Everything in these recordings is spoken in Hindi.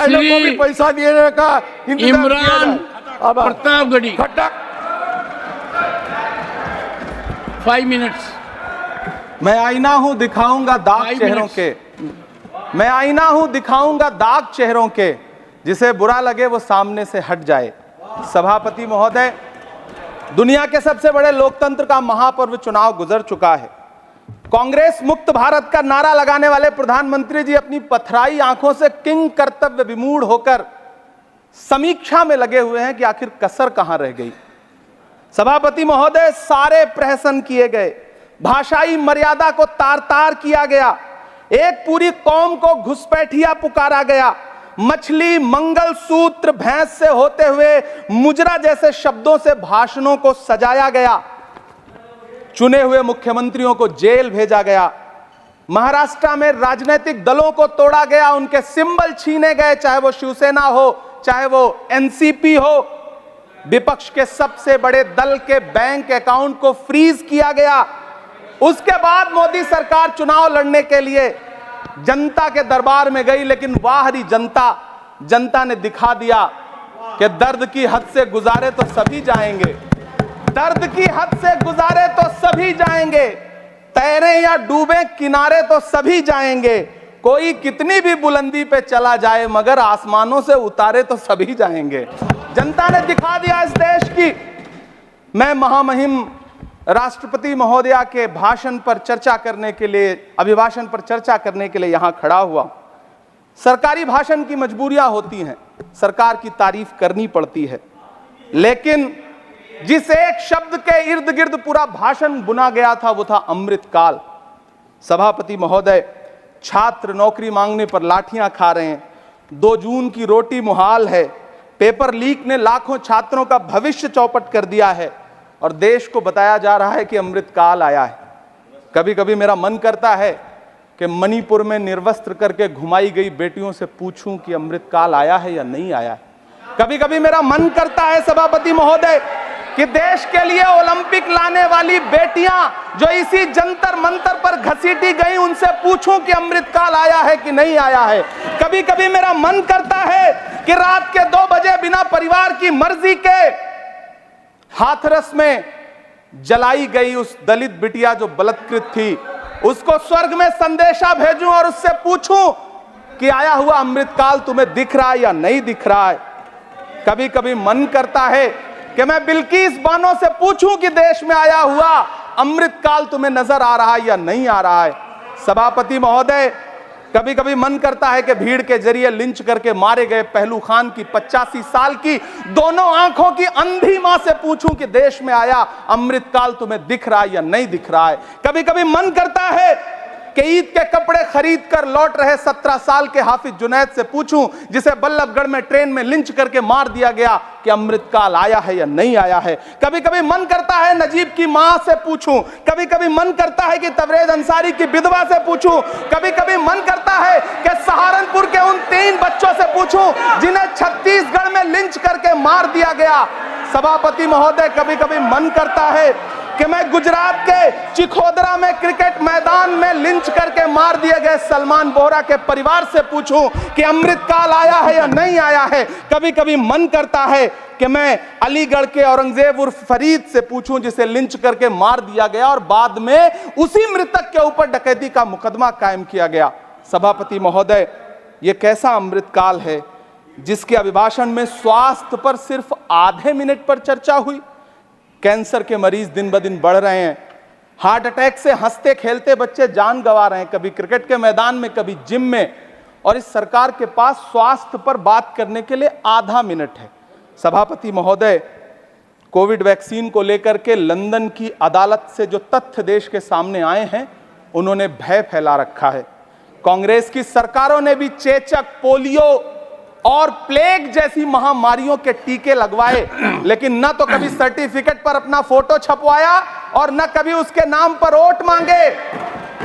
महिला को भी पैसा देने का इमरान प्रतापगढ़ी 5 मिनट्स। मैं आईना हूं दिखाऊंगा दाग चेहरों के, मैं आईना हूं दिखाऊंगा दाग चेहरों के, जिसे बुरा लगे वो सामने से हट जाए। सभापति महोदय, दुनिया के सबसे बड़े लोकतंत्र का महापर्व चुनाव गुजर चुका है। कांग्रेस मुक्त भारत का नारा लगाने वाले प्रधानमंत्री जी अपनी पथराई आंखों से किंग कर्तव्य विमूढ़ होकर समीक्षा में लगे हुए हैं कि आखिर कसर कहां रह गई। सभापति महोदय, सारे प्रहसन किए गए, भाषाई मर्यादा को तार तार किया गया, एक पूरी कौम को घुसपैठिया पुकारा गया, मछली मंगल सूत्र भैंस से होते हुए मुजरा जैसे शब्दों से भाषणों को सजाया गया, चुने हुए मुख्यमंत्रियों को जेल भेजा गया, महाराष्ट्र में राजनीतिक दलों को तोड़ा गया, उनके सिंबल छीने गए, चाहे वो शिवसेना हो चाहे वो एनसीपी हो, विपक्ष के सबसे बड़े दल के बैंक अकाउंट को फ्रीज किया गया। उसके बाद मोदी सरकार चुनाव लड़ने के लिए जनता के दरबार में गई, लेकिन वाहरी जनता ने दिखा दिया कि दर्द की हद से गुजारे तो सभी जाएंगे, दर्द की हद से गुजारे तो सभी जाएंगे, तैरे या डूबे किनारे तो सभी जाएंगे, कोई कितनी भी बुलंदी पे चला जाए मगर आसमानों से उतारे तो सभी जाएंगे। जनता ने दिखा दिया इस देश की। मैं महामहिम राष्ट्रपति महोदया के भाषण पर चर्चा करने के लिए, अभिभाषण पर चर्चा करने के लिए यहां खड़ा हुआ। सरकारी भाषण की मजबूरियां होती हैं, सरकार की तारीफ करनी पड़ती है, लेकिन जिस एक शब्द के इर्द गिर्द पूरा भाषण बुना गया था वो था अमृतकाल। सभापति महोदय, छात्र नौकरी मांगने पर लाठियां खा रहे हैं, 2 जून की रोटी मुहाल है, पेपर लीक ने लाखों छात्रों का भविष्य चौपट कर दिया है और देश को बताया जा रहा है कि अमृतकाल आया है। कभी कभी मेरा मन करता है कि मणिपुर में निर्वस्त्र करके घुमाई गई बेटियों से पूछूं कि अमृतकाल आया है या नहीं आया है। कभी कभी मेरा मन करता है सभापति महोदय कि देश के लिए ओलंपिक लाने वाली बेटियां जो इसी जंतर मंतर पर घसीटी गई, उनसे पूछूं कि अमृतकाल आया है कि नहीं आया है। कभी कभी मेरा मन करता है कि रात के 2 बजे बिना परिवार की मर्जी के हाथरस में जलाई गई उस दलित बिटिया जो बलात्कृत थी, उसको स्वर्ग में संदेशा भेजूं और उससे पूछूं कि आया हुआ अमृतकाल तुम्हें दिख रहा है या नहीं दिख रहा है। कभी कभी मन करता है कि मैं बिल्किस बानो से पूछूं कि देश में आया हुआ अमृतकाल तुम्हें नजर आ रहा है या नहीं आ रहा है। सभापति महोदय, कभी कभी मन करता है कि भीड़ के जरिए लिंच करके मारे गए पहलू खान की 85 साल की दोनों आंखों की अंधी मां से पूछूं कि देश में आया अमृतकाल तुम्हें दिख रहा है या नहीं दिख रहा है। कभी कभी मन करता है कि ईद के कपड़े खरीद कर लौट रहे 17 साल के हाफिज जुनैद से पूछूं, जिसे बल्लभगढ़ में ट्रेन में लिंच करके मार दिया गया, कि अमृतकाल आया है या नहीं आया है। कभी कभी मन करता है नजीब की मां से पूछूं, कभी कभी मन करता है कि तबरेज अंसारी की विधवा से पूछूं, कभी कभी मन करता है कि सहारनपुर के उन 3 बच्चों से पूछूं जिन्हें छत्तीसगढ़ में लिंच करके मार दिया गया। सभापति महोदय, कभी कभी मन करता है कि मैं गुजरात के चिखोदरा में क्रिकेट मैदान में लिंच करके मार दिए गए सलमान बोहरा के परिवार से पूछूं कि अमृतकाल आया है या नहीं आया है। कभी कभी मन करता है कि मैं अलीगढ़ के औरंगजेब उर्फ फरीद से पूछूं, जिसे लिंच करके मार दिया गया और बाद में उसी मृतक के ऊपर डकैती का मुकदमा कायम किया गया। सभापति महोदय, यह कैसा अमृतकाल है जिसके अभिभाषण में स्वास्थ्य पर सिर्फ आधे मिनट पर चर्चा हुई। कैंसर के मरीज दिन ब दिन बढ़ रहे हैं, हार्ट अटैक से हंसते खेलते बच्चे जान गंवा रहे हैं, कभी क्रिकेट के मैदान में कभी जिम में, और इस सरकार के पास स्वास्थ्य पर बात करने के लिए आधा मिनट है। सभापति महोदय, कोविड वैक्सीन को लेकर के लंदन की अदालत से जो तथ्य देश के सामने आए हैं, उन्होंने भय फैला रखा है। कांग्रेस की सरकारों ने भी चेचक, पोलियो और प्लेग जैसी महामारियों के टीके लगवाए, लेकिन न तो कभी सर्टिफिकेट पर अपना फोटो छपवाया और न कभी उसके नाम पर वोट मांगे।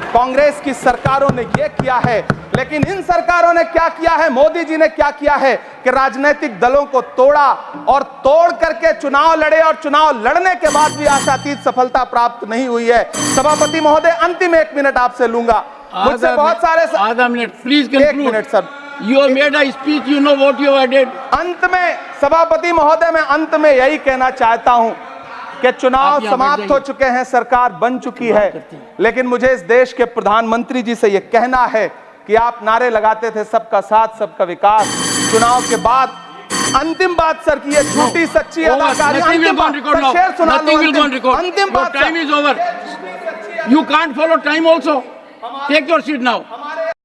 कांग्रेस की सरकारों ने यह किया है, लेकिन इन सरकारों ने क्या किया है, मोदी जी ने क्या किया है कि राजनीतिक दलों को तोड़ा और तोड़ करके चुनाव लड़े, और चुनाव लड़ने के बाद भी आशातीत सफलता प्राप्त नहीं हुई है। सभापति महोदय, अंतिम 1 मिनट आपसे लूंगा। मुझसे बहुत सारे आधा minute please, 1 minute sir, You have made a speech, you know what you have added. अंत में सभापति महोदय, मैं अंत में यही कहना चाहता हूं कि चुनाव आप यहाँ बैठ समाप्त हो जाइए। चुके हैं, सरकार बन चुकी है, लेकिन मुझे इस देश के प्रधानमंत्री जी से यह कहना है कि आप नारे लगाते थे सबका साथ सबका विकास। चुनाव के बाद अंतिम बात सर की ये झूठी सच्ची Over. अदाकारी, Nothing will अंतिम go on बात record सर, now. शेर सुना लो, Nothing will go on record. अंतिम Your बात time sir. is over. You can't follow time also. Take your seat now.